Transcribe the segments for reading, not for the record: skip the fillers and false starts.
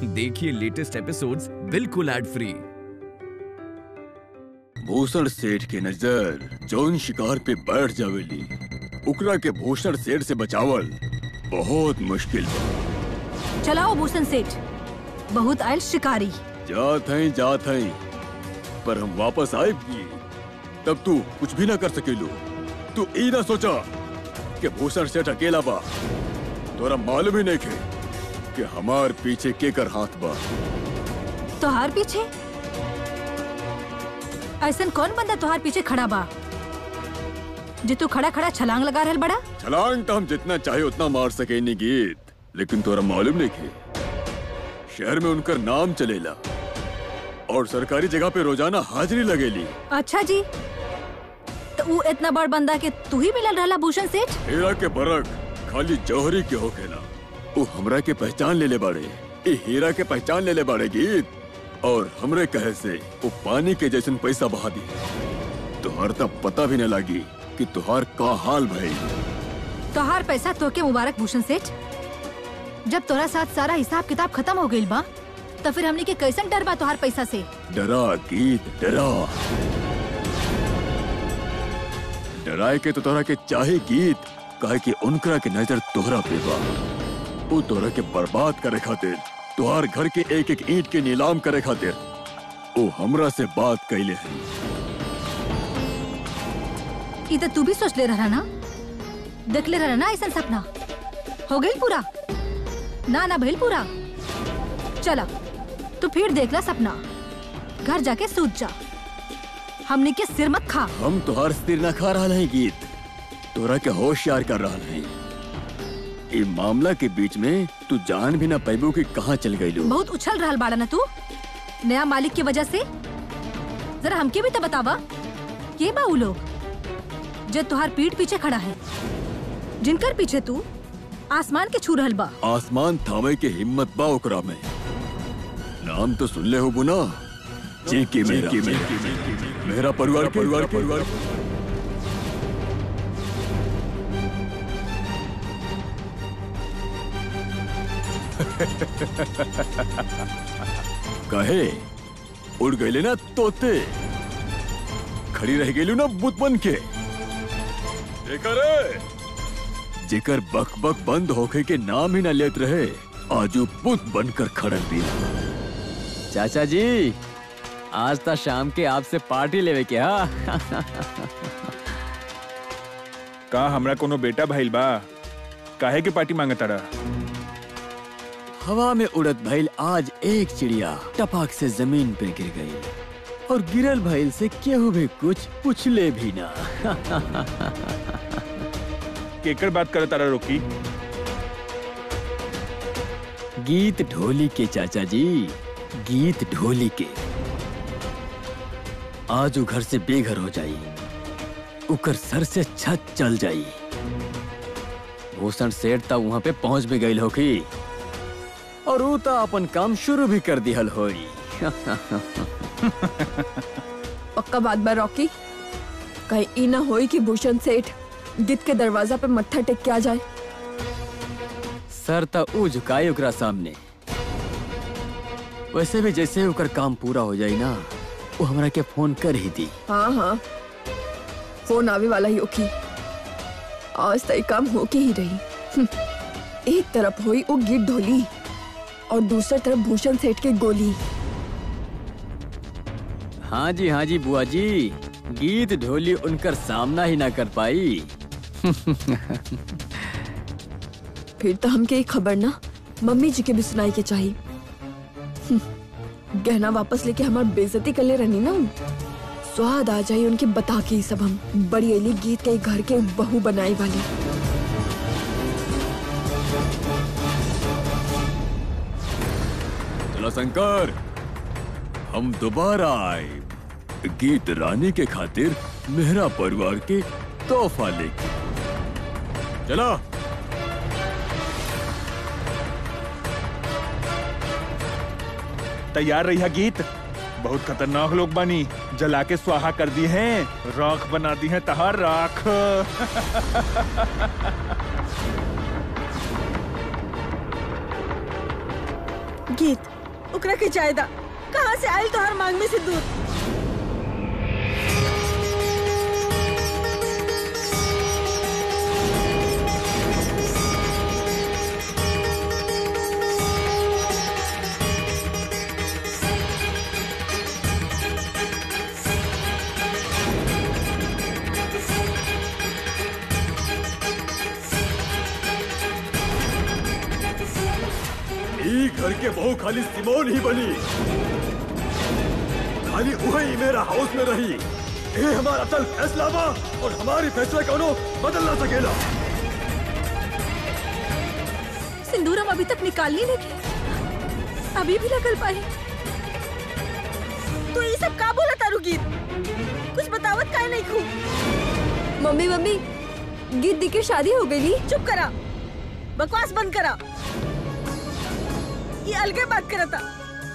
देखिए latest episodes बिल्कुल ad free. Bhushan सेठ की नजर जौन शिकार पे बैठ जावेली उकरा के भूषण सेठ से बचावल बहुत मुश्किल बा। चलाओ भूषण सेठ, बहुत आयल शिकारी। जात हैं पर हम वापस आए भी तब तू कुछ भी ना कर सकेलू। तू ई ना सोचा कि भूषण सेठ अकेला बा, तोरा मालूम ही नहीं खे कि हमार पीछे केकर हाथ बा। तोहार पीछे? ऐसन कौन बंदा तोहार पीछे खड़ा बा जे तू खड़ा खड़ा छलांग लगा रहल बड़ा? छलांग तो हम जितना चाहे उतना मार सके नहीं गीत, लेकिन तोरा मालूम नहीं खे शहर में उनका नाम चलेला और सरकारी जगह पे रोजाना हाजिरी लगेली। अच्छा जी, तो वो इतना बड़ बंदा के तू ही मिलल रहला भूषण सेठ? हीरा के बरक खाली जौहरी के होखेला, वो हमरा के पहचान ले बाड़े। ए हीरा के पहचान ले बाड़े गीत, और हमरे कहे से वो पानी के जैसन पैसा बहा दी। तुहार तब पता भी न लगी कि तुहार का हाल भाई। तोहार पैसा तोके मुबारक भूषण सेठ। जब तोरा साथ सारा हिसाब किताब खत्म हो गइल बा तो फिर हमनी के कैसन डर बा तोहार पैसा से? डरा गीत डरा, डराए के तो तोरा के चाहे गीत, काहे कि उनकरा के नजर तोहरा पे बा। वो तोरा के बर्बाद करे खातिर, तुहार घर के एक एक ईंट के नीलाम करे खातिर वो हमरा से बात कैले हैं। ई तो तू भी सोच ले रहा ना, देख ले रहा ना ऐसा सपना? हो गई पूरा? ना भइल पूरा। चला तू फिर देख ला सपना, घर जाके सूत जा, हमने के सिर मत खा। हम तुहार सिर न खा रहा है गीत, तोरा के होशियार कर रहा है। ये मामला के बीच में तू जान भी ना पैबू कि कहाँ चल गई लो। बहुत उछल रहल बाड़ा ना तू नया मालिक की वजह से। जरा हमके भी तो बतावा, के बा उ लोग जो तुहार पीठ पीछे खड़ा है, जिनकर पीछे तू आसमान के छू रहल बा? आसमान थामे के हिम्मत बा ओकरा में। नाम तो सुन ले हो बुना, जेके मेरा परिवार कहे उड़ गए ना तोते, खड़ी रह गई ना बुत बन के। देखा रे, जेकर बक बक बंद होके के नाम ही ना लेत रहे, आजू बुत बनकर खड़ल भी। चाचा जी, आज तो शाम के आपसे पार्टी लेवे के हा। का हमरा कोनो बेटा भाईल बा? काहे के पार्टी मांगता रहा? हवा में उड़त भइल आज एक चिड़िया टपक से जमीन पे गिर गई, और गिरल भइल से केहू भी कुछ पूछले भी ना। केकर बात करता रहा रोकी? गीत ढोली के चाचा जी, गीत ढोली के। आज वो घर से बेघर हो जाई, उकर सर से छत चल जाई। भूषण सेठ ता वहाँ पे पहुँच भी गई होगी, और वो ता अपन काम शुरू भी कर दिहल होई। पक्का बात बा रॉकी, कहीं ई ना होई कि भूषण सेठ गीत के दरवाजा पे मत्था टेक के आ जाए। सर ता ऊ झुकाई ओकरा सामने। वैसे भी जैसे ओकर काम पूरा हो जाई ना, वो हमरा के फोन कर ही दी। हाँ, फोन आवे वाला ही होगी। आज तक काम होके ही रही। एक तरफ हुई वो गीत ढोली और दूसरी तरफ भूषण सेठ के गोली। हाँ जी बुआ जी, गीत ढोली उनकर सामना ही ना कर पाई। फिर तो हमके एक खबर ना मम्मी जी के भी सुनाई के चाहिए। गहना वापस लेके हमार बेइज्जती कर ले रहनी ना, स्वाद आ जाए उनके बता के। सब हम बड़ी अली गीत के घर के बहू बनाई वाली। चलो शंकर, हम दोबारा आए गीत रानी के खातिर मेहरा परिवार के तोहफा लेके। चलो तैयार रही है गीत। बहुत खतरनाक लोग बनी, जला के स्वाहा कर दी हैं, राख बना दी है तहार राख। गीत उकरा के जायदा कहाँ से आयल तोहर मांग में सिंदूर? घर के बहू खाली सिमोन ही बनी, खाली वही मेरा हाउस में रही। ये हमारा असल फैसला बा और हमारी फैसला कोनो बदल ना सकेला। सिंदूर हम अभी तक निकाल नहीं लेके, अभी भी लगल पाए। तो ये सब का बोला तारू गीत? कुछ बतावत काहे नहीं खू? मम्मी मम्मी गीत दी की शादी हो गई। चुप करा, बकवास बंद करा। ये अलगे बात करता,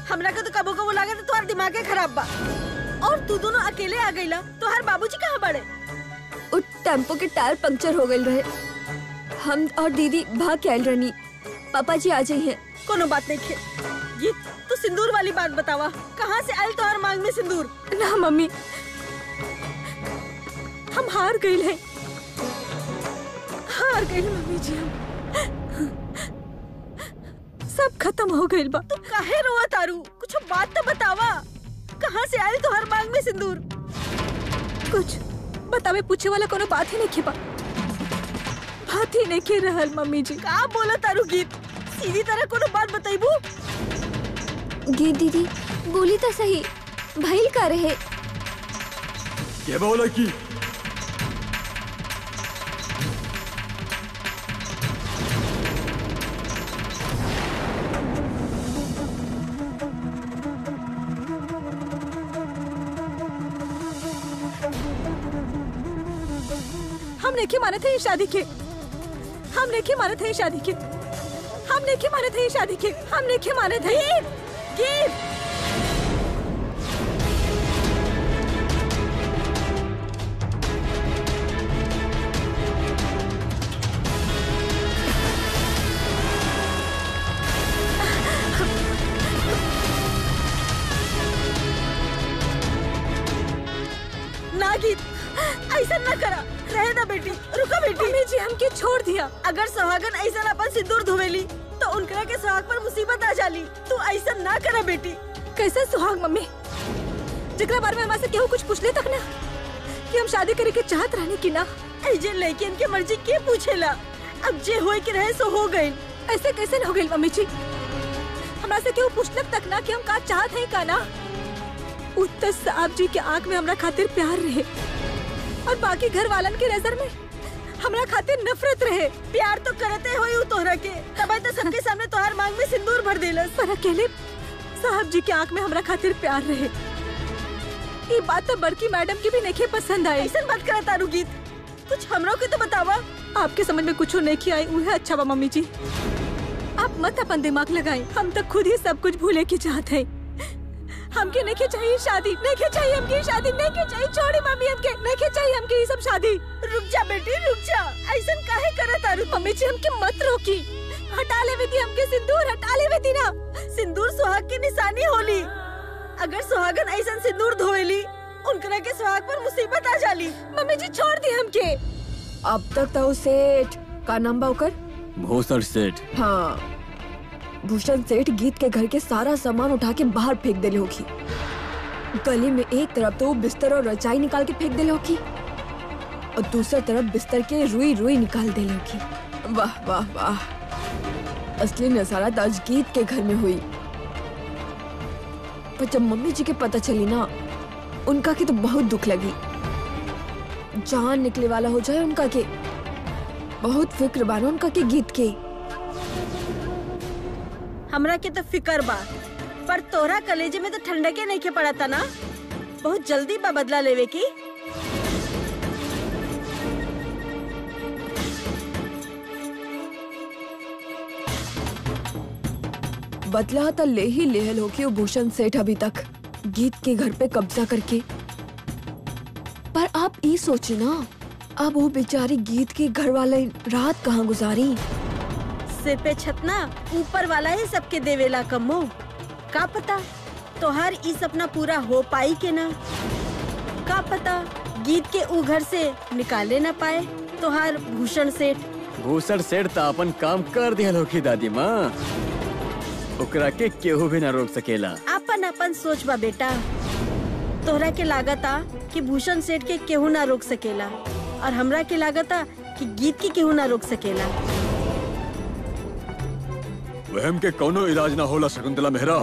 हमरा के तो कबो कबो लागे तो तुम्हारा दिमाग खराब बा। और तू दोनों अकेले आ गईला, तो हर बाबूजी कहाँ बड़े? उस टेम्पो के टायर पंक्चर हो गए रहे, हम और दीदी भाग के आयल रहनी। पापा जी आ जाइए। कोनो बात नहीं खे। गीत तू सिंदूर वाली बात बतावा, कहाँ से आयल तोहर मांग में सिंदूर? ना मम्मी, हम हार गए हैं, हार गए मम्मी जी। हम सब खत्म हो गए बा। तू काहे रोआ तारू? कुछ बात तो बतावा, कहाँ से आयल तोहर मांग में सिंदूर? कुछ बतावे पूछे वाला कोनो बात ही नहीं खेबा, बात ही नहीं के रहल मम्मी जी। का बोला तारू गीत? सीधी तरह कोनो बात बताइबू? गीत दीदी बोली तो सही, भइल का रहे? क्या बोला की? हमने के माने थे ये शादी के, हमने के माने थे ये शादी के, हमने के माने थे ये शादी के, हमने के माने थे। गीत ना, गीत ऐसा ना करा। रहे ना बेटी, रुका बेटी। मम्मी जी हमके छोड़ दिया। अगर सुहागन ऐसा अपन सिंदूर धोवेली तो उनकरा के सुहाग पर मुसीबत आ जाली। तू ऐसा ना करा बेटी। कैसे सुहाग मम्मी? जकरा बारे में हमारे से केहू कुछ पूछले तक ना कि हम शादी करे के चाहत रहने की ना। ऐजे लेकिन के मर्जी के पूछेला? अब जे होए के रहे सो हो गई। ऐसे कैसे न हो गई मम्मी जी? हमरा से केहू पूछलक तक ना कि हम का चाहत हैं का ना। उत्तर साहब जी के आंख में हमरा खातिर प्यार रहे और बाकी घर वालन की नजर में हमरा खातिर नफरत रहे। प्यार तो करते होई तोहरा के, तब तो सबके सामने तोहर मांग में सिंदूर भर देलस। पर अकेले साहब जी के आंख में हमरा खातिर प्यार रहे। ये बात तो बड़की मैडम की भी नहीं पसंद आई। ऐसा बात करा तारू गीत, कुछ हमरो के तो बतावा। आपके समझ में कुछ नहीं आई उहे अच्छा बा मम्मी जी। आप मत अपन दिमाग लगाएं, हम तो खुद ही सब कुछ भूले की चाहते हैं। हमके नहीं चाहिए शादी, नहीं चाहिए हमके शादी, नहीं चाहिए। छोड़ी मम्मी, हमके नहीं चाहिए हमके ये सब शादी। रुक जा बेटी, रुक जा। ऐसा काहे करे तारू? मम्मी जी हमके मत रोकी, हटा ले दी हमके सिंदूर, हटा ले दी ना। सिंदूर सुहाग की निशानी होली। अगर सुहागन ऐसा सिंदूर धोएली उनकरा के सुहाग पर मुसीबत आ जाली। मम्मी जी छोड़ दी हमके। अब तक तो सेठ का नाम बा ओकर? भूषण सेठ। हाँ, भूषण सेठ गीत के घर के सारा सामान उठा के बाहर फेंक देले होगी। गली में एक तरफ तो वो बिस्तर और रजाई निकाल के फेंक देले होगी और दूसरी तरफ बिस्तर के रुई रुई निकाल देले होगी। वाह वाह वाह, असली नजारा तो आज गीत के घर में हुई। पर जब मम्मी जी के पता चली ना, उनका के तो बहुत दुख लगी। जान निकले वाला हो जाए उनका के। बहुत फिक्र बानो उनका के गीत के। हमरा के तो फिकर बा, पर तोरा कलेजे में तो ठंडके नहीं के पड़ा था ना। बहुत जल्दी बा बदला लेवे की। बदला तो ले ही लेहल हो कि भूषण सेठ अभी तक गीत के घर पे कब्जा करके। पर आप ये सोचे ना, अब वो बेचारी गीत के घर वाले रात कहाँ गुजारी। सिर पे छत ना ऊपर वाला ही सबके देवेला कम्मो। का पता तोहार ई सपना पूरा हो पाई के ना। का पता गीत के ऊ घर से निकाले ना पाए तोहार भूषण सेठ। भूषण सेठ तो अपन काम कर दिया लोकी दादी माँ, ओकरा के केहू भी ना रोक सकेला। अपन अपन सोच बा बेटा। तोहरा के लागता कि भूषण सेठ के केहू ना रोक सकेला और हमरा के लागता कि गीत के केहू ना रोक सकेला। वहम के कोनो इलाज ना होला शकुंतला मेहरा।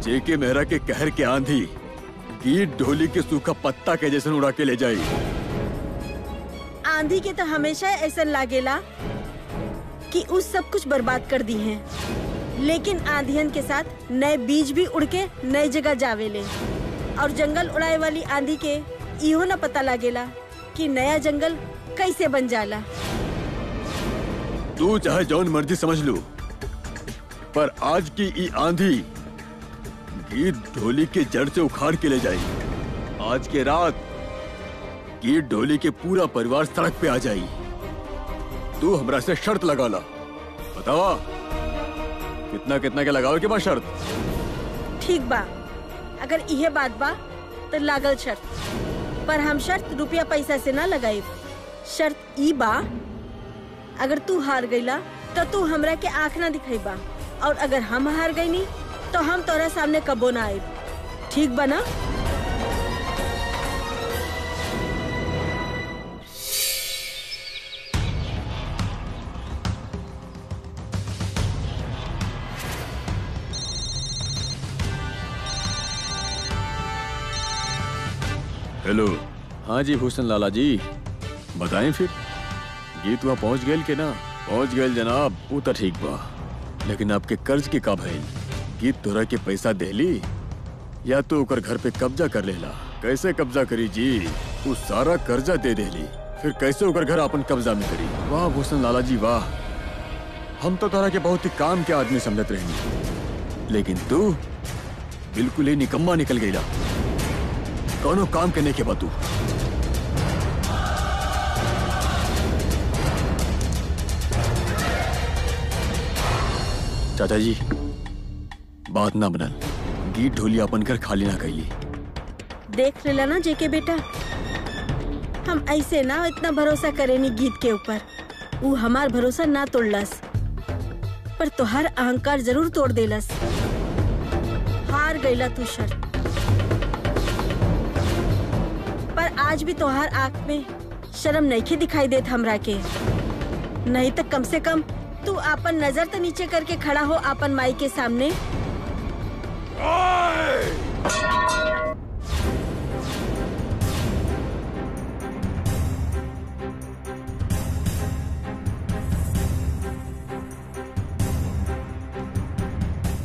जेके मेहरा के कहर के आंधी गीत ढोली के सूखा पत्ता के जैसे उड़ा के ले जाई। आंधी के तो हमेशा ऐसा लागेला कि उस सब कुछ बर्बाद कर दी है, लेकिन आंधियन के साथ नए बीज भी उड़ के नई जगह जावेले। और जंगल उड़ाए वाली आंधी के इहो न पता लागेला कि नया जंगल कैसे बन जाला। तू चाहे जौन मर्जी समझ लू, पर आज की ई आंधी गीत ढोली के जड़ से उखाड़ के ले जाई। आज के रात गीत ढोली के पूरा परिवार सड़क पे आ जाई। तू हमरा से शर्त लगा ला, बतावा कितना कितना के लगावे के बाद शर्त। ठीक बा, अगर इहे बात बा तो लागल शर्त, पर हम शर्त रुपया पैसा से ना लगाई। शर्त ई बा, अगर तू हार गईला तो तू हमरा के आँख ना दिखाईबा, और अगर हम हार गईनी तो हम तोरा सामने कबो ना आए। ठीक बा ना? हेलो। हाँ जी भूषण लाला जी, बताएं फिर गीत वहाँ पहुँच गए के ना? पहुँच गए जनाब। वो तो ठीक बा, लेकिन आपके कर्ज के का भइल? गीत तोरा के पैसा देली या तो ओकर घर पे कब्जा कर लेला? कैसे कब्जा करी जी? वो सारा कर्जा दे देली, फिर कैसे ओकर घर अपन कब्जा में करी? वाह भूषण लाला जी वाह, हम तो तोरा के बहुत ही काम के आदमी समझत रहनी, लेकिन तू बिल्कुल ही निकम्मा निकल गईला। कौनो काम करने के बाद तू चाचा जी बात ना बनल, गीत ढोली अपन घर खाली ना कैली। देख लेला ना जेके बेटा, हम ऐसे ना इतना भरोसा करेनी गीत के ऊपर। वो हमार भरोसा ना तोड़लस, पर तोहार अहंकार जरूर तोड़ देलस। हार गईला तू शर्त, पर आज भी तोहार आँख में शर्म नहीं दिखाई देत हमरा के। नहीं तो कम से कम तू आपन नजर तो नीचे करके खड़ा हो आपन माई के सामने।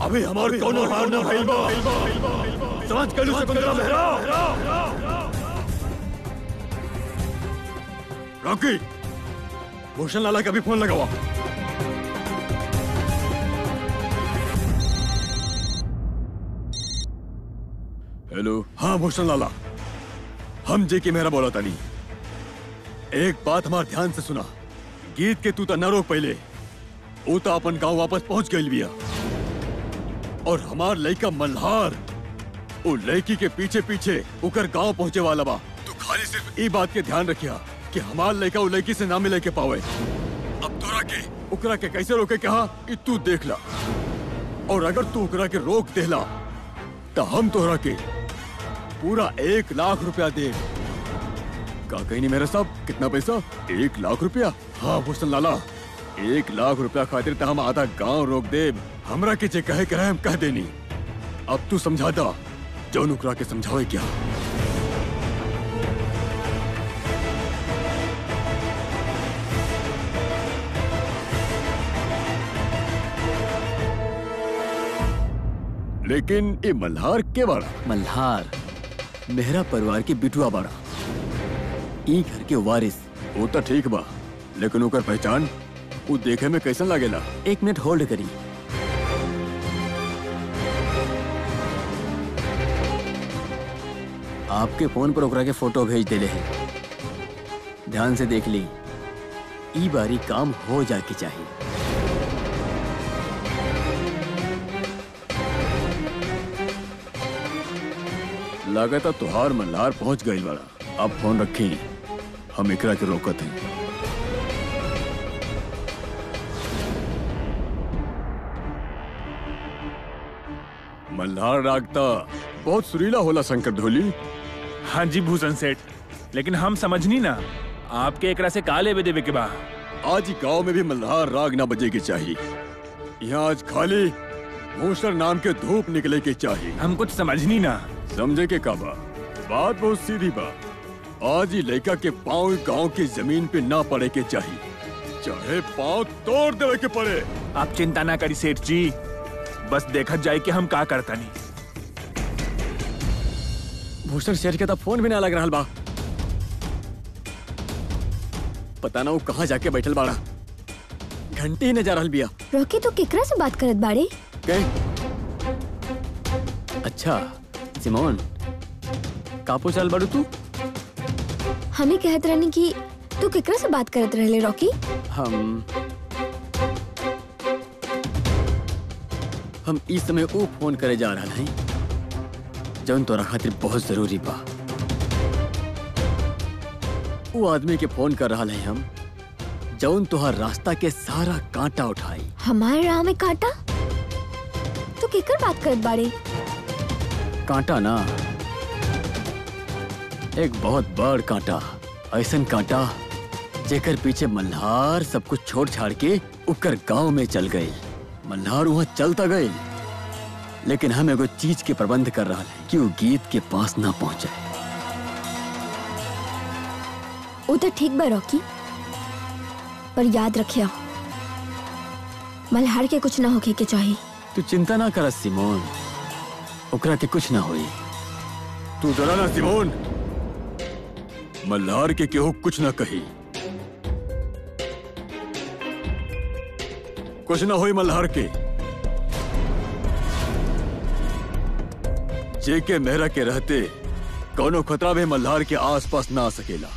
अभी हमारी कोनो हार ना भइल बा, समझ गलू शकुंतला मेहरा। रॉकी, भूषण लाला का भी फोन लगावा। हेलो। हाँ भूषण लाला, हम जेके मेहरा बोला तानी। एक बात हमार ध्यान से सुना, गीत के तू तो न रोक पहले, वो तो अपन गांव वापस पहुंच गई बिया, और हमार लड़का मल्हार वो लड़की के पीछे पीछे उकर गांव पहुंचे वाला बा। तू खाली सिर्फ ई बात के ध्यान रखिया कि हमार लड़का वो लड़की से ना मिले के पावे। अब तोरा के उकरा के कैसे रोके कहा तू देख ला, और अगर तू उकरा के रोक देला तो हम तोरा के पूरा 1 लाख रुपया दे। का कहीं नहीं मेरे साहब? कितना पैसा? 1 लाख रुपया? हाँ भूषण लाला, 1 लाख रुपया खातिर तो हम आधा गांव रोक देब। हमरा के जे कहे करे हम कह देनी। अब तू समझा दा, जो नुकरा के समझावे क्या। लेकिन ये मल्हार के बाड़ा? मल्हार मेहरा परिवार के बिटुआ बाड़ा, ई घर के वारिस। वो तो ठीक बा, लेकिन ओकर पहचान वो देखे में कैसन लागेला? 1 मिनट होल्ड करी। आपके फोन पर ओकरा के फोटो भेज देले हैं, ध्यान से देख ली। ई बारी काम हो जाके चाहिए। लागत तुहार मल्हार पहुंच गई बड़ा। अब फोन रखी, हम इकरा के रोकत हैं। मल्हार रागता बहुत सुरीला होला शंकर धोली। हाँ जी भूषण सेठ, लेकिन हम समझनी ना आपके एकरा से काले बे देवे के बा। आज ही गांव में भी मल्हार राग ना बजे के चाहिए। यहाँ आज खाली भूषण नाम के धूप निकले के चाहिए। हम कुछ समझनी ना। समझे के का बा? बात बहुत सीधी बा। आज ही लड़का के पाँव गांव की जमीन पे ना पड़े के चाहिए, चाहे पाँव तोड़ देवे के पड़े। आप चिंता ना करी सेठ जी, बस देखा जाए कि हम का करता नहीं। भूषण शेर के तो फोन भी ना लग रहा बा। पता ना वो कहाँ जाके बैठल बाड़ा, घंटी ही न जा रहल बिया। रॉकी तो केकरा से बात करत बाड़े? के? अच्छा सिमोन, का पूछल बाड़ू तू? हमें कहत रहनी कि तू केकरा से बात करत रहले रॉकी? हम इस समय वो फोन करे जा रहा है जौन तोरा खातिर बहुत जरूरी बा। वो आदमी के फोन कर रहा है हम जौन तोहर रास्ता के सारा कांटा उठाई। हमारे राह में कांटा? तू केकर बात करत बाड़े? कांटा ना, एक बहुत बड़ कांटा, ऐसन कांटा जेकर पीछे मल्हार सब कुछ छोड़ छाड़ के उकर गांव में चल गए। मल्हार वहाँ चलता गए, लेकिन हम एगो चीज के प्रबंध कर रहा है कि वो गीत के पास ना पहुंचे। वो तो ठीक बा रॉकी, पर याद रखिया मल्हार के कुछ ना होके के चाहिए। तू चिंता ना कर सिमोन, ओकरा के कुछ ना होई। तू डरा ना सिमोन, मल्हार के केहू कुछ ना कही। कुछ ना होई मल्हार के। जेके मेहरा के रहते कौनो खतरा भी मल्हार के आसपास ना आ सकेला।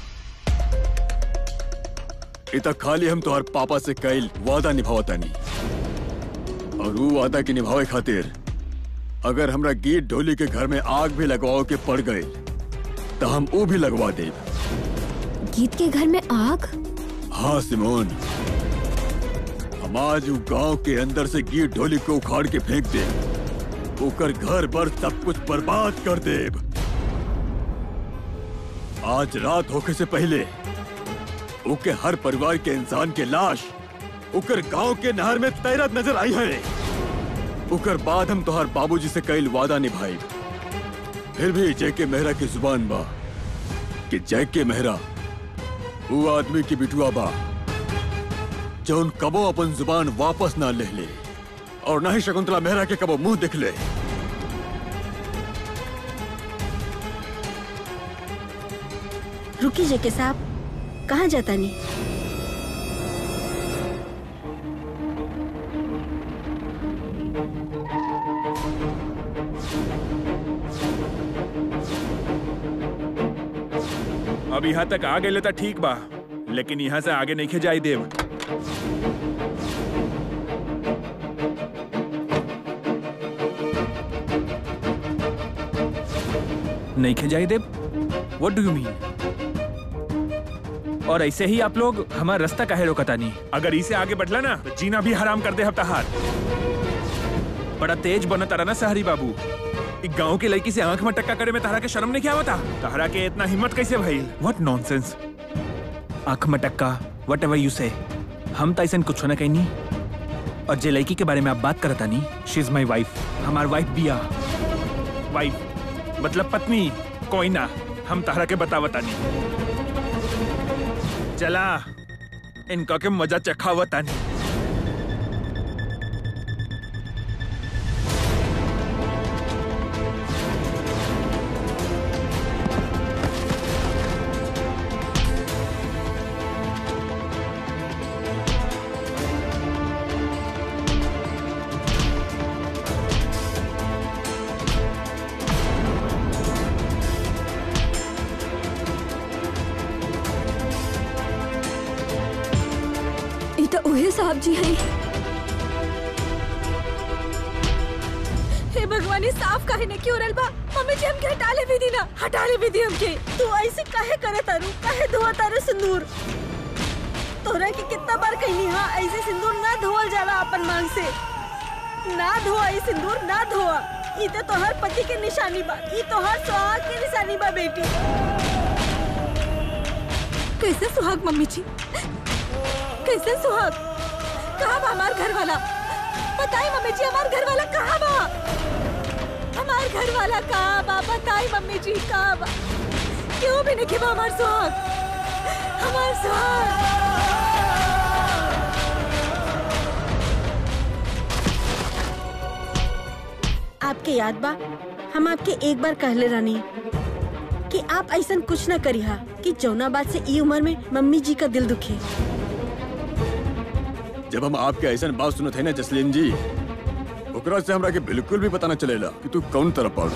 इतना खाली हम तोहर पापा से कईल वादा निभावता नहीं, और वो वादा के निभावे खातिर अगर हमरा गीत ढोली के घर में आग भी लगवाओ के पड़ गए तो हम वो भी लगवा दे। गीत के घर में आग? हाँ सिमोन, हम आज गांव के अंदर से गीत ढोली को उखाड़ के फेंक दे, उकर घर पर सब कुछ बर्बाद कर दे। आज रात होके से पहले उके हर परिवार के इंसान के लाश उकर गांव के नहर में तैरत नजर आई है। उकर बाद हम तोहर बाबूजी से कईल वादा निभाई। फिर भी जैके मेहरा की जुबान बा कि जैके मेहरा वो आदमी की बिटुआ बा जौन कबो अपन जुबान वापस ना ले ले, और ना ही शकुंतला मेहरा के कबो मुंह दिख ले। रुकी जेके साहब, कहाँ जाता नहीं? अब यहाँ तक आ गए तो ठीक बा, लेकिन यहाँ से आगे नहीं खे जाई देव। नहीं खे जाई देव? What do you mean? और ऐसे ही आप लोग हमारा रास्ता काहे रोकता नहीं? अगर इसे आगे बढ़ला ना तो जीना भी हराम कर दे हफ्ता हार। बड़ा तेज बना तारा ना सहरी बाबू। एक गांव के लड़की से आंख में टक्का करे में तारा के शर्म नहीं क्या होता? तारा के इतना हिम्मत कैसे भाई? What nonsense? आंख में टक्का, whatever you say. हम तो ऐसा कुछ ना कहीं नहीं। और जे लड़की के बारे में आप बात करता नहीं, she is my wife. हमार वाइफ बिया। वाइफ मतलब पत्नी, कोई ना। हम तारा के बतावता नहीं। चला इनका के मजा चखावता नहीं। साहब जी हैं। हे भगवान ये साफ काहे ने क्यों रल बा? मम्मी जी हमके हटा ले भी दी ना, हटा ले भी दी हमके। तू ऐसे काहे करे तारू, काहे धोआ तारू सिंदूर? तोरा के कितना बार कहनी हाँ ऐसे सिंदूर ना धोवल जाला अपन मांग से। ना धोआ ये सिंदूर, ना धोआ। ये तो तोहर पति के निशानी बा, ये तोहर सुहाग के निशानी बा बेटी। कैसे सुहाग मम्मी जी, कैसे सुहाग? कहाँ बा हमार घर वाला? बताई मम्मी जी हमार घर वाला कहाँ बा? हमार घर वाला कहाँ बा? बताई मम्मी जी कहाँ बा? क्यों भी नहीं खेबा हमार सुहाग, हमार सुहाग? आपके याद बा हम आपके एक बार कहले रहनी कि आप ऐसा कुछ न करिहा कि जौना बात से ई उम्र में मम्मी जी का दिल दुखे। जब हम आपके ऐसा बात सुनत है ना जसलीन जी, ओकरा से हमरा के बिल्कुल भी पता न चलेला कि तू कौन तरफ पड़ू।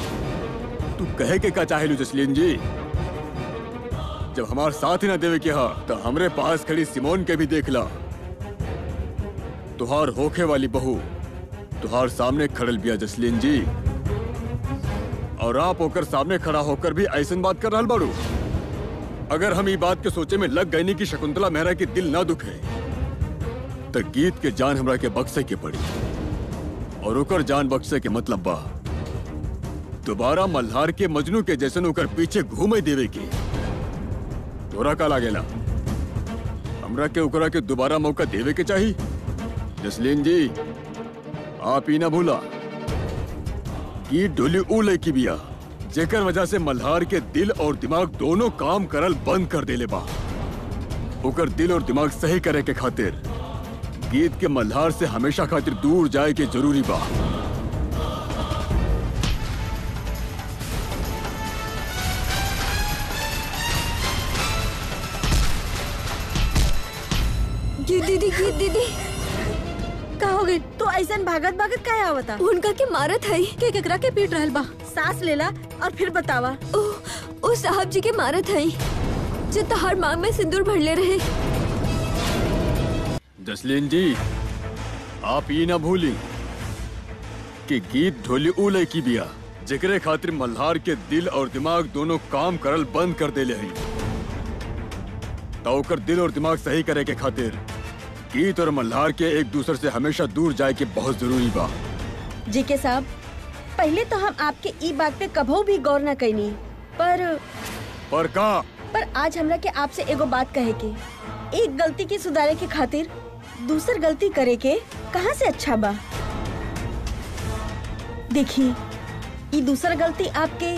तू कहे के का चाहेलू जसलीन जी? जब हमार साथ ही ना देवे के हा तो हमरे पास खड़ी सिमोन के भी देखला। तुहार होखे वाली बहू तुहार सामने खड़ल बिया जसलीन जी, और आप होकर सामने खड़ा होकर भी ऐसा बात कर रहल बाड़ू। अगर हम ये बात के सोचे में लग गए कि शकुंतला मेहरा के दिल ना दुखे तो गीत के जान हमरा के बक्से के पड़ी, और ओकर जान बक्से के मतलब बा दोबारा मल्हार के मजनू के जैसन ओकर पीछे घूमे देवे के। तोरा का लागेला हमरा के ओकरा के दोबारा मौका देवे के चाहिए? जसलीन जी आप ही ना भूला कि डोली ऊ लड़की बिया जेकर वजह से मल्हार के दिल और दिमाग दोनों काम करल बंद कर देले बा। ओकर दिल और दिमाग सही करे के खातिर गीत के मल्हार से हमेशा खातिर दूर जाए के जरूरी बा। गीत दीदी का हो गई? तो ऐसा भागत भागत काहे आवता? उनका के मारत है के केकरा के पीट रहल बा? सांस लेला और फिर बतावा। ओ साहब जी के मारत है जो तहार मांग में सिंदूर भरले रहे। जसलीन जी आप ये ना भूली कि गीत ढोली ऊ लड़की बिया जेकरे खातिर मल्हार के दिल और दिमाग दोनों काम करल बंद कर देले हैं। तो ओकर दिल और दिमाग सही करे के खातिर गीत और मल्हार के एक दूसरे से हमेशा दूर जाए के बहुत जरूरी बा। जी के साहब पहले तो हम आपके ई बात पे कभो भी गौर न कैनी, पर आज हमरा के आपसे एगो बात कहे के, एक गलती की सुधारे के खातिर दूसर गलती करे के कहाँ से अच्छा बा। देखिए ये दूसरा गलती आपके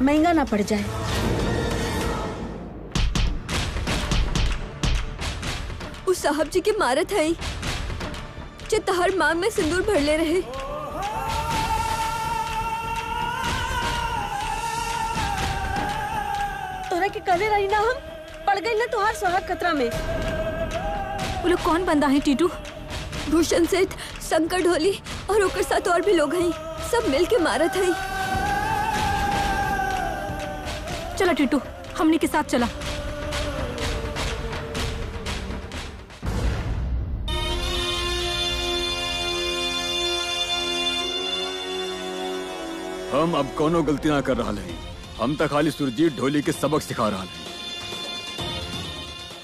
महंगा ना पड़ जाए। उस साहब जी के मारत है जो तहार मांग में सिंदूर भरले रहे। तोरा के कहले रही ना हम, पड़ गई ना तुहार सुहाग खतरा में। वो लोग कौन बंदा है टीटू? भूषण सेठ, शंकर ढोली और ओकर साथ और भी लोग हैं, सब मिल के मारत है। चला टीटू हमनी के साथ चला। हम अब कोनो गलती ना कर रहा है। हम तक खाली सुरजीत ढोली के सबक सिखा रहा है।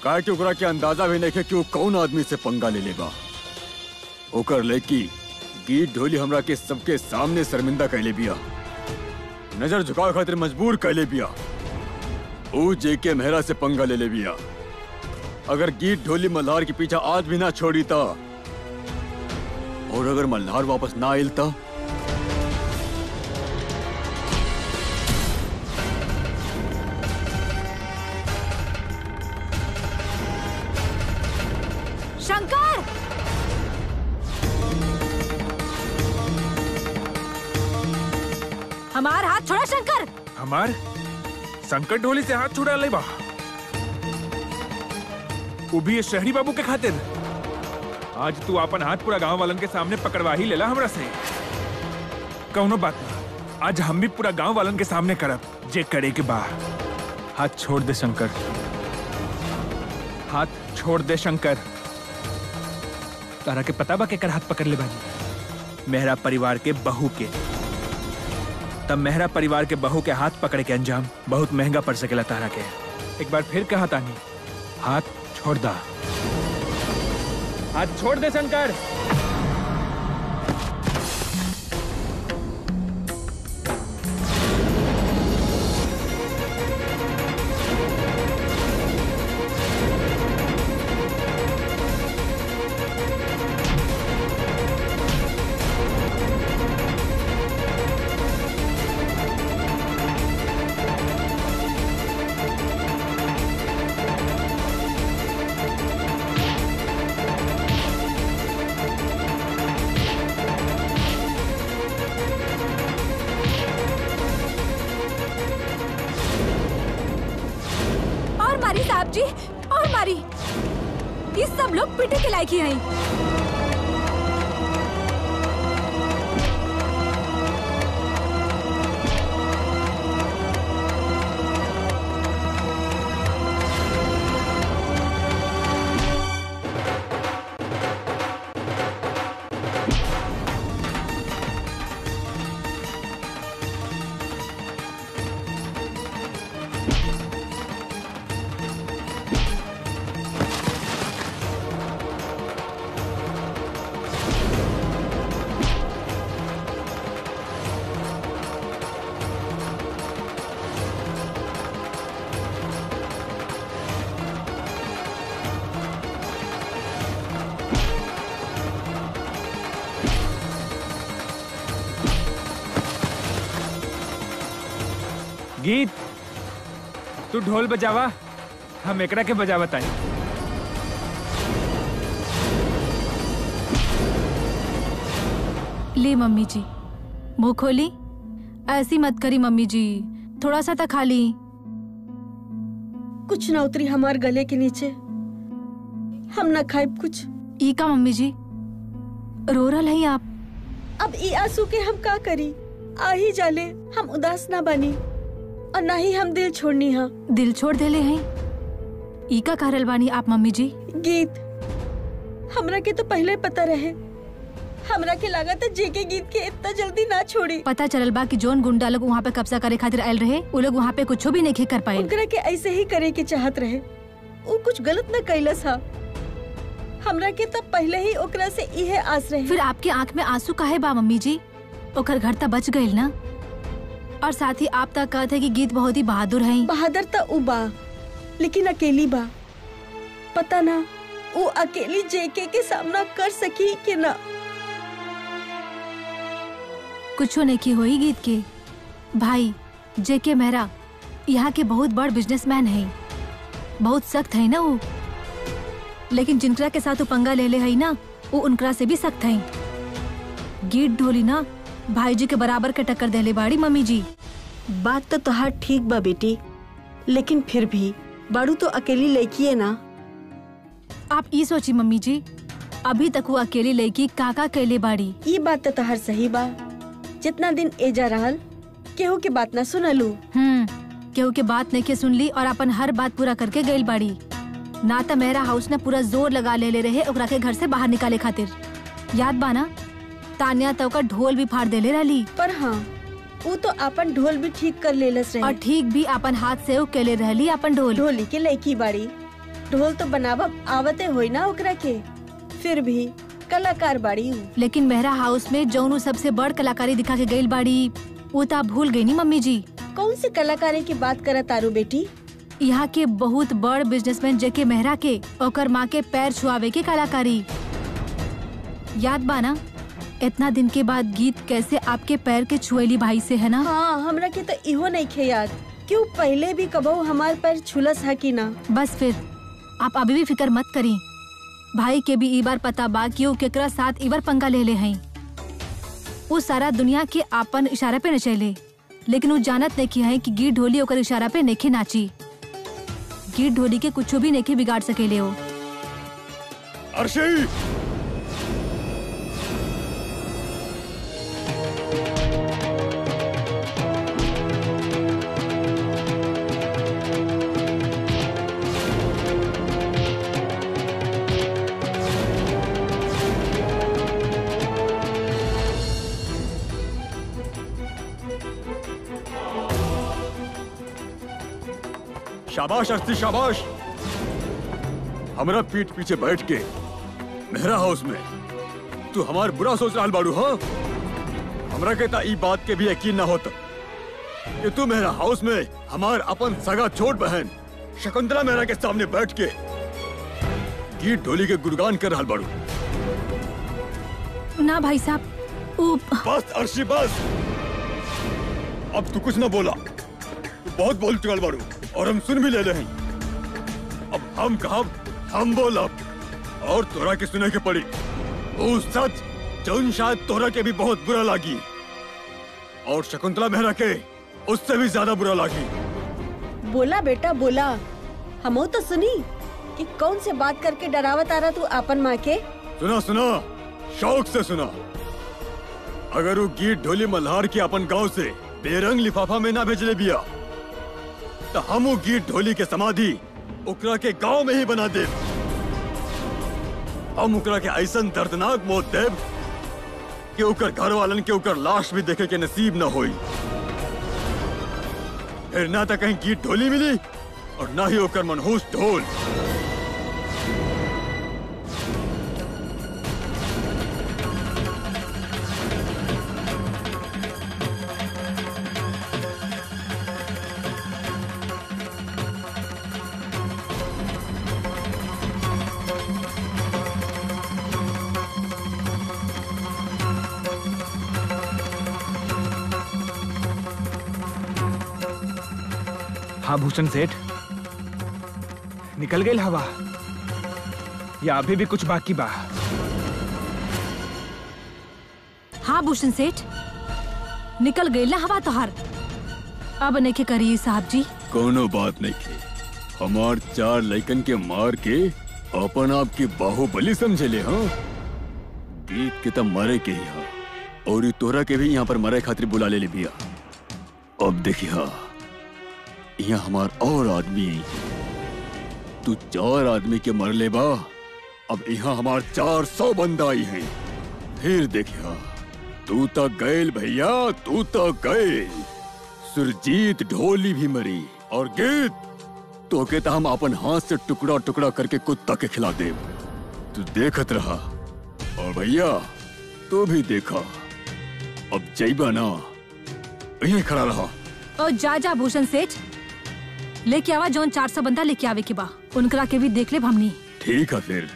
काहे कि ओकरा के अंदाजा भी नहीं कि वो कौन आदमी से पंगा ले लेगा। ओकर लड़की गीत ढोली हमरा के सबके सामने शर्मिंदा कैले बिया, नजर झुकाव खातिर मजबूर कैले बिया। ओ जेके मेहरा से पंगा ले ले बिया। अगर गीत ढोली मल्हार के पीछा आज भी ना छोड़ी था, और अगर मल्हार वापस ना आइल था, शंकर! हमार हाथ छोड़ा शंकर! हमार संकट ढोली से हाथ छुड़ा ले बा, वो भी ये शहरी बाबू के खातिर। आज तू अपन हाथ पूरा गांव वालन के सामने पकड़वा ही लेला हमरा से। कौनो बात ना, आज हम भी पूरा गांव वालन के सामने करब जे करे के बा। हाथ छोड़ दे शंकर, हाथ छोड़ दे शंकर। तारा के पता बा के कर हाथ पकड़ ले बानी? मेहरा परिवार के बहू के। तब मेहरा परिवार के बहू के हाथ पकड़े के अंजाम बहुत महंगा पड़ सकेला तारा के। एक बार फिर कहा तानी, हाथ छोड़ दा, हाथ छोड़ दे शंकर। मारी साहब जी, और मारी। ये सब लोग पीटे के लायक ही हैं। गीत, तू ढोल बजावा, हम एकरा के बजावत आई। ले मम्मी जी, मुंह खोली। ऐसी मत करी मम्मी जी, थोड़ा सा तो खा ली। कुछ ना उतरी हमार गले के नीचे, हम ना खाए कुछ। ई का मम्मी जी, रो रहा है आप? अब ई आंसू के हम का करी? आ ही जाले, हम उदास ना बनी और ना ही हम दिल छोड़नी। हाँ, दिल छोड़ देले हैं? ई का कारल बानी आप मम्मी जी? गीत, हमरा के तो पहले पता रहे। हमरा के लागत है जेके गीत के इतना जल्दी ना छोड़ी। पता चलल बा कि जोन गुंडा लोग वहाँ पे कब्जा करे खातिर आयल रहे, वो लोग वहाँ पे कुछ भी नहीं कर पाए। उनकरा के ऐसे ही करे के चाहत रहे, वो कुछ गलत न कैलस। हा, हमरा के तब पहले ही ओकरा से इहे आस रहे। फिर आपके आँख में आंसू काहे बा मम्मी जी? ओकर घर तक बच गइल ना। और साथ ही आप तक कहते हैं कि गीत बहुत ही बहादुर है। बहादुर तो उ बा, लेकिन अकेली बा। पता ना वो अकेली जेके के सामना कर सकी कि ना। कुछो नहीं की होई गीत के भाई। जेके मेहरा यहाँ के बहुत बड़ बिजनेसमैन है, बहुत सख्त है ना वो। लेकिन जिनकरा के साथ वो पंगा ले है ना, वो उनकरा से भी सख्त है। गीत ढोली ना भाई जी के बराबर के टक्कर देले बाड़ी मम्मी जी। बात तो तोहार ठीक बा बेटी, लेकिन फिर भी बाड़ू तो अकेली लड़की है ना। आप ये सोची मम्मी जी, अभी तक वो अकेली लड़की काका कैले बाड़ी। ये बात तो तोहार सही बा। जितना दिन एजा रहल, केहू के बात ना सुनलू। केहू के बात नहीं के सुन ली और अपन हर बात पूरा करके गइल बाड़ी। ना तो मेरा हाउस ने पूरा जोर लगा ले रहे ओकरा के घर से बाहर निकाले खातिर। याद बा ना, तानिया तो का ढोल भी फाड़ देले रहली। पर हाँ, वो तो अपन ढोल भी ठीक कर लेलस रहे। और ठीक भी अपन हाथ से वो केले रहली अपन ढोल। ढोली के लड़की बाड़ी, ढोल तो बनावा आवते होई ना ओकरा के। फिर भी कलाकार बाड़ी। लेकिन मेहरा हाउस में जौन सबसे बड़ कलाकारी दिखा के गइल बाड़ी, वो तो भूल गई नी मम्मी जी। कौन सी कलाकारी की बात करत तारू बेटी? यहाँ के बहुत बड़ बिजनेसमैन जेके मेहरा के ओकर माँ के पैर छुआवे के कलाकारी। याद बा ना, इतना दिन के बाद गीत कैसे आपके पैर के छुएली भाई से, है ना? हाँ, हमरा के तो इहो नहीं खे याद क्यों पहले भी कबो हमार पैर छुलस है कि ना। बस फिर आप अभी भी फिक्र मत करी। भाई के भी ई बार पता बा कि वो केकरा साथ ई बार पंगा ले हैं। वो सारा दुनिया के आपन इशारा पे नचैले, लेकिन वो जानत नहीं की है कि गीत ढोली ओकर इशारा पे नेखे नाची। गीत ढोली के कुछ भी नेखे बिगाड़ सकेले हो। अर्शी! शाबाश अर्शी शाबाश। हमरा पीठ पीछे बैठ के मेहरा हाउस में तू हमार बुरा सोच रहा बाड़ू। हाँ, हमरा कहता ई बात के भी यकीन ना होता कि तू मेरा हाउस में हमार अपन सगा छोट बहन शकुंतला मेहरा के सामने बैठ के गीत ढोली के गुणगान कर रहा बाड़ू। ना भाई साहब, बस अर्शी बस। अब तू कुछ ना बोला, तू बहुत बोल चुकल बाड़ू और हम सुन भी ले रहे हैं। अब हम कहा हम बोला और तोरा के सुने के पड़ी वो सच जौन शायद तोरा के भी बहुत बुरा लागी और शकुंतला मेहरा के उससे भी ज्यादा बुरा लागी। बोला बेटा बोला, हमो तो सुनी कि कौन से बात करके डरावत आ रहा तू आपन माँ के। सुना सुना, शौक से सुना। अगर वो गीत ढोली मल्हार के अपन गांव से बेरंग लिफाफा में ना भेजले बिया तो हम वो गीत ढोली के समाधि उकरा के गांव में ही बना दे। हम उकरा के ऐसन दर्दनाक मौत देव कि उकर घर वालन के उकर लाश भी देखे के नसीब न होई। फिर ना तो कहीं गीत ढोली मिली और ना ही उकर मनहूस ढोल। हाँ भूषण सेठ, निकल गई हवा या अभी भी कुछ बाकी बा? हाँ भूषण सेठ, निकल गई ना हवा तोहार। अब नहीं करिए साहब जी। कोनो बात नहीं की, हमार 4 लइकन के मार के अपन आप की बाहुबली समझे ले। हाँ, गीत के तब मरे के ही हा और ये तोरा के भी यहाँ पर मरे खातिर बुला ले बिया। अब देखिए हाँ, यहाँ हमार और आदमी तू 4 आदमी के मर ले बा। अब यहाँ हमार 400 बंदा आई हैं। फिर देखिया, तू तो गैल भैया, तू तो गैल। सुरजीत ढोली भी मरी और गीत तो कहता हम अपन हाथ से टुकड़ा टुकड़ा करके कुत्ता के खिला दे। तू देखत रहा और भैया तू भी देखा। अब जैबा ना, यहीं खड़ा रहा। और जा जा भूषण सेठ, लेके आवा जौन 400 बंदा लेके आवे के बा, उनकरा के भी देख ले हमनी। ठीक है फिर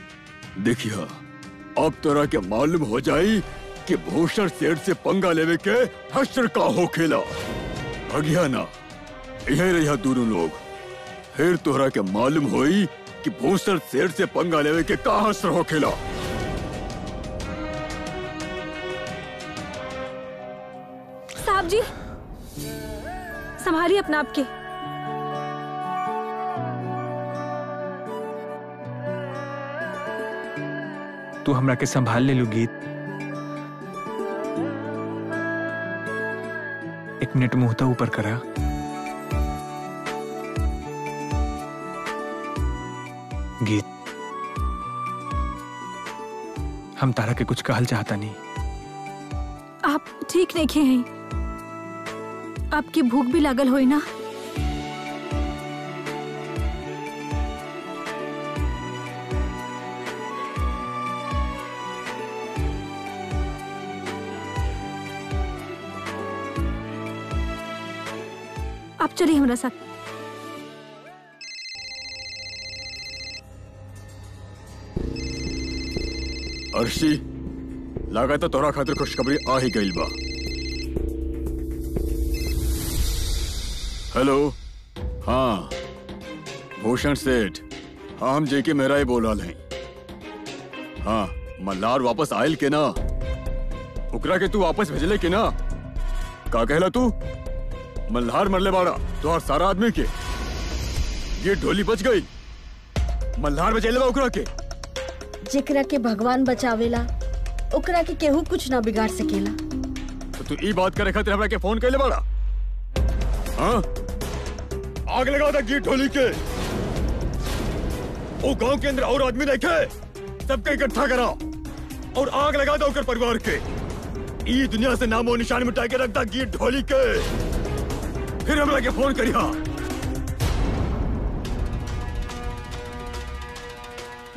देखिया, अब तोरा के मालूम हो जाई कि भूषण सेठ से पंगा लेवे के हश्र का हो खेला। अगिया ना, यही रहा दोनों लोग। फिर तोरा के मालूम होई कि भूषण सेठ से पंगा लेवे के का हश्र हो खेला। साहब जी संभालिए अपना आपके। तू हमरा के संभाल ले लू गीत। एक मिनट मुंह तो ऊपर करा। गीत, हम तारा के कुछ कहल चाहता नहीं। आप ठीक नहीं खे हैं, आपकी भूख भी लागल होई ना। आप चलिए हमारे साथ। अर्शी, लगा तो तोरा खातिर खुशखबरी आ ही गई बा। हेलो, हाँ भूषण सेठ, हाँ हम जेके मेरा ही बोल रहा है। हाँ, मल्हार वापस आयल के ना, उकरा के तू वापस भेजले के ना। का कहला तू? मल्हार मरले बाड़ा तो हर सारा आदमी के। ये ढोली बच गई, मल्हार बचैले बा उकरा के। जेकरा के भगवान बचावेला ओकरा के केहू कुछ ना बिगाड़ सकेला। तो तू ई बात करे खातिर हमरा के फोन कैले बाड़ा? हाँ, आग लगा था गीत ढोली के। वो गांव के अंदर और आदमी देखे, सबके इकट्ठा करा और आग लगा दो उकर परिवार के। ई दुनिया से नामो निशान मिटा के रखता गीत ढोली के। फिर हमरा के फोन करिया।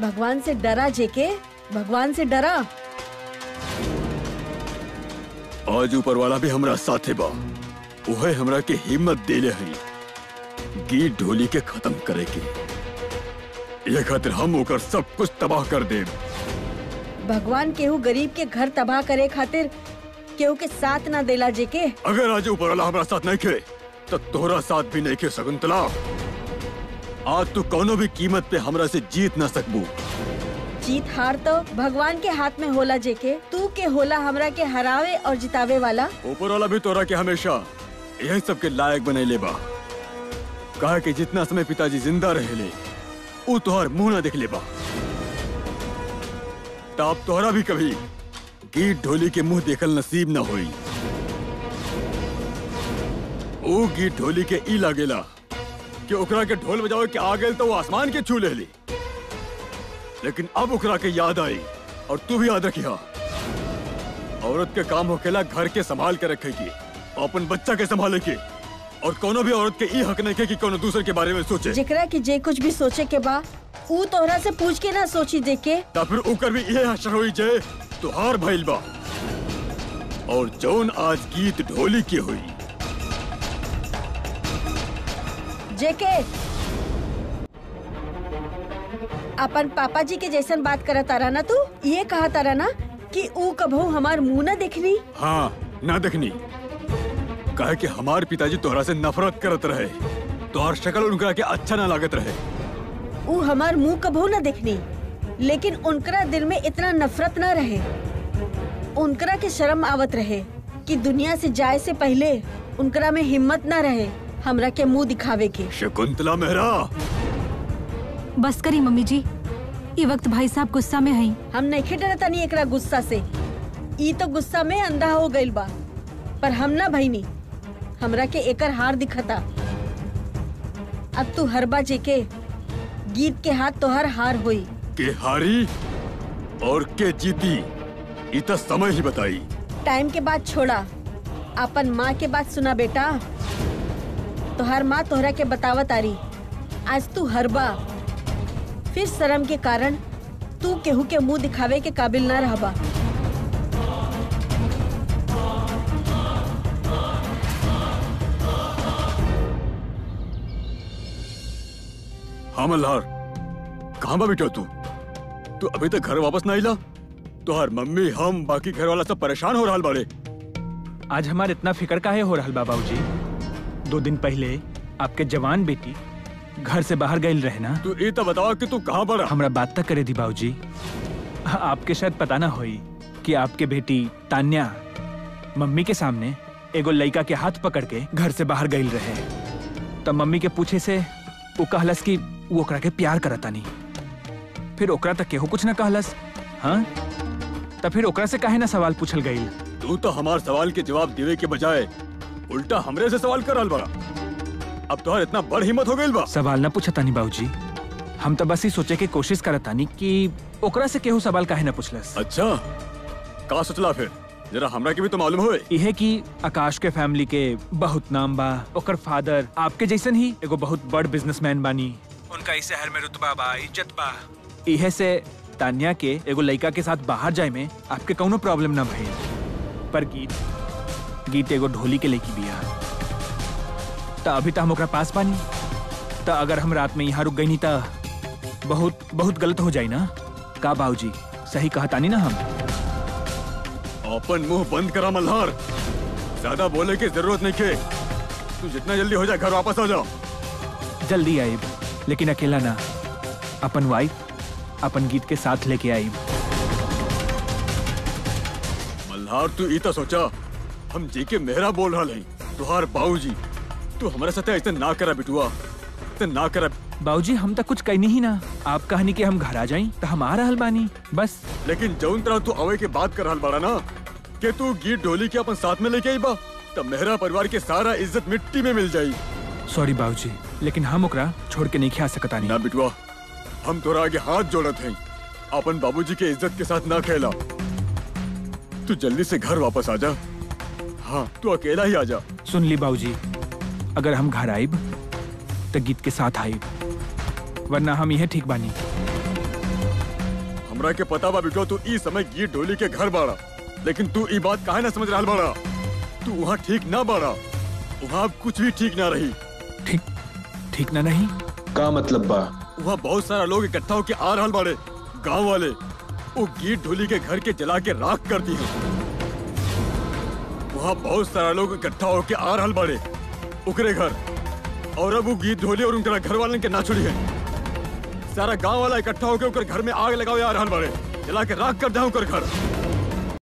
भगवान से डरा जेके, भगवान से डरा। आज ऊपर वाला भी हमरा साथे बा, उहे हमरा के हिम्मत देले हई गीत ढोली के खत्म करे के। ये खातिर हम ओकर सब कुछ तबाह कर देब। भगवान केहू गरीब के घर तबाह करे खातिर केहू के साथ ना देला जेके। अगर आज ऊपर वाला हमरा साथ नहीं खे तो तोहरा साथ भी नहीं खे शकुंतला। आज तू कोनो भी कीमत पे हमरा से जीत ना सकबू। जीत हार तो भगवान के हाथ में होला जेके। तू के होला हमरा के हरावे और जितावे वाला। ऊपर वाला भी तोरा के हमेशा यही सब के लायक बनैले बा। कहा कि जितना समय पिताजी जिंदा रहेले ऊ तोहर मुंह ना देख ले बा। तब तोहरा भी कभी गीत ढोली के मुंह देखल नसीब न होई। ओ गीत ढोली के ई लागेला कि ओकरा के ढोल बजावे के आ गेल तो वो आसमान के छू लेली। लेकिन अब ओकरा के याद आई, और तू भी याद रखिया, औरत के काम होकेला घर के संभाल के रखे की, अपन बच्चा के संभाले के, और कोनो भी औरत के ई हक नहीं के कि कोनो दूसरे के बारे में सोचे। जेकरा की जे कुछ भी सोचे के बा ऊ तोहरा से पूछ के ना सोची देके। ता फिर ओकर भी ये हशर होई जे तुहार भइल बा, और जौन आज गीत ढोली के हुई। जेके अपन पापा जी के जैसन बात करत तारा ना, तू ये कहा तारा ना कि ऊ कभू हमार मुंह ना देखनी। हाँ ना देखनी, कहे कि हमार पिताजी तोहरा से नफरत करत रहे, तोहर शक्ल उनकरा के अच्छा ना लागत रहे। ऊ हमार मुंह कभू ना देखनी, लेकिन उनकरा दिल में इतना नफरत ना रहे। उनकरा के शर्म आवत रहे कि दुनिया से जाए से पहले उनकरा में हिम्मत ना रहे हमरा के मुंह दिखावे के। शकुंतला मेहरा, बस करी मम्मी जी, ये वक्त भाई साहब गुस्सा में हई। हम नहीं डरता नहीं एकरा गुस्सा से। ई तो गुस्सा में अंधा हो गइल बा, पर हम ना भईनी। हमरा के एकर हार दिखता। अब तू हरबा जेके गीत के हाथ तोहर हार होई। के हारी और के जीती ई तो समय ही बताई। टाइम के बाद छोड़ा, अपन माँ के बात सुना बेटा। तोहर माँ तोहरा के बतावत आरी, आज तू हरबा, फिर शर्म के कारण तू केहू के मुंह दिखावे के काबिल ना रहबा। हाँ मल्हार, कहाँ बा बेटा तू अभी तक घर वापस ना आइला? तोहर मम्मी, हम, बाकी घर वाला सब परेशान हो रहा बाड़े। आज हमार इतना फिक्र काहे हो रहा बाबूजी? 2 दिन पहले आपके जवान बेटी घर से बाहर गई रहे ना। तू ये तो बतावा कि तू कहाँ पर? हमरा बात तक करे दी बाबूजी। आपके शायद पता ना होई कि आपके बेटी तान्या मम्मी के सामने एगो लड़का के हाथ पकड़ के घर से बाहर गई रहे। तब मम्मी के पूछे से वो कहलस कि वो ओकरा के प्यार करता नहीं। फिर ओकरा तक केहू कुछ ना कहलस। हाँ, तब फिर ओकरा से काहे ना सवाल पूछल गई। तू तो हमार सवाल के जवाब देवे के बजाय उल्टा हमरे से सवाल कर रहल बड़ा। अब तोहर इतना बड़ हिम्मत हो गइल बा? सवाल ना पूछता नहीं बाबूजी, हम तो बस ही सोचे के कोशिश करता नहीं कि ओकरा से केहू सवाल काहे ना पूछलस। अच्छा, का सोचला फिर? जरा हमरा के भी तो मालूम होए। यह कि आकाश के फैमिली के बहुत नाम बा। ओकर फादर आपके जैसन ही एगो बहुत बड़ बिजनेसमैन बानी। उनका इस शहर में रुतबा बा, इज्जत बा। इहे से तान्या के एगो लड़का के साथ बाहर जाए में आपके कौनो प्रॉब्लम ना भइल। पर गीत एगो ढोली के लड़की बिया। तो अभी तो हम ओकरा पास बानी। तो अगर हम रात में यहाँ रुक गई नहीं तो बहुत गलत हो जाए ना। का बाबूजी सही कहतानी ना? हम अपन मुंह बंद करा मल्हार, ज्यादा बोले की जरूरत नहीं के। तू जितना जल्दी हो जाए घर वापस आ जाओ। जल्दी आइब, लेकिन अकेला ना, अपन वाइफ अपन गीत के साथ लेके आइब। मल्हार तू इतना सोचा, हम जी के मेहरा बोल रहा है, तुहार बाबूजी। तू हमारे साथ ऐसे ना करा बिटुआ, ऐसे ना करा। बाबूजी हम तक कुछ कहनी ही ना। आप कहनी कि हम घर आ जाएं तो हम आ रहल बानी बस। लेकिन जौन तरह तू आवे के बात कर रहल बाड़ा ना कि तू गीत ढोली के अपन साथ में लेके आई बा, तब मेहरा परिवार के सारा इज्जत मिट्टी में मिल जाई। सॉरी बाबूजी, लेकिन हम ओकरा छोड़ के नहीं खा सकता नहीं। ना बिटुआ, हम तोरा आगे हाथ जोड़त हैं। अपन बाबूजी के इज्जत के साथ ना खेला। तू जल्दी से घर वापस आ जा। हाँ, तू अकेला ही आ जा। सुन ली बाबूजी, अगर हम घर आइब तो गीत के साथ आइब, वरना हम यह ठीक बानी। हमरा के पता बा बिको तू ई समय गीत ढोली के घर बाड़ा, लेकिन तू ई बात काहे ना समझ रहा बाड़ा? तू वहाँ ठीक ना बाड़ा, वहाँ कुछ भी ठीक ना रही। ठीक ना नहीं का मतलब बा? वहाँ बहुत सारा लोग इकट्ठा होके आ रहल बाड़े, गांव वाले वो गीत ढोली के घर के जला के राख कर दी है। वहाँ बहुत सारा लोग इकट्ठा होके आ रहल बाड़े उकरे घर, और अब वो गीत ढोली और उनका घर वाले के ना छोड़ी है। सारा गांव वाला इकट्ठा होके उकर घर में आग लगावे आ रहल बाड़े, जला के राख कर दे उकर घर।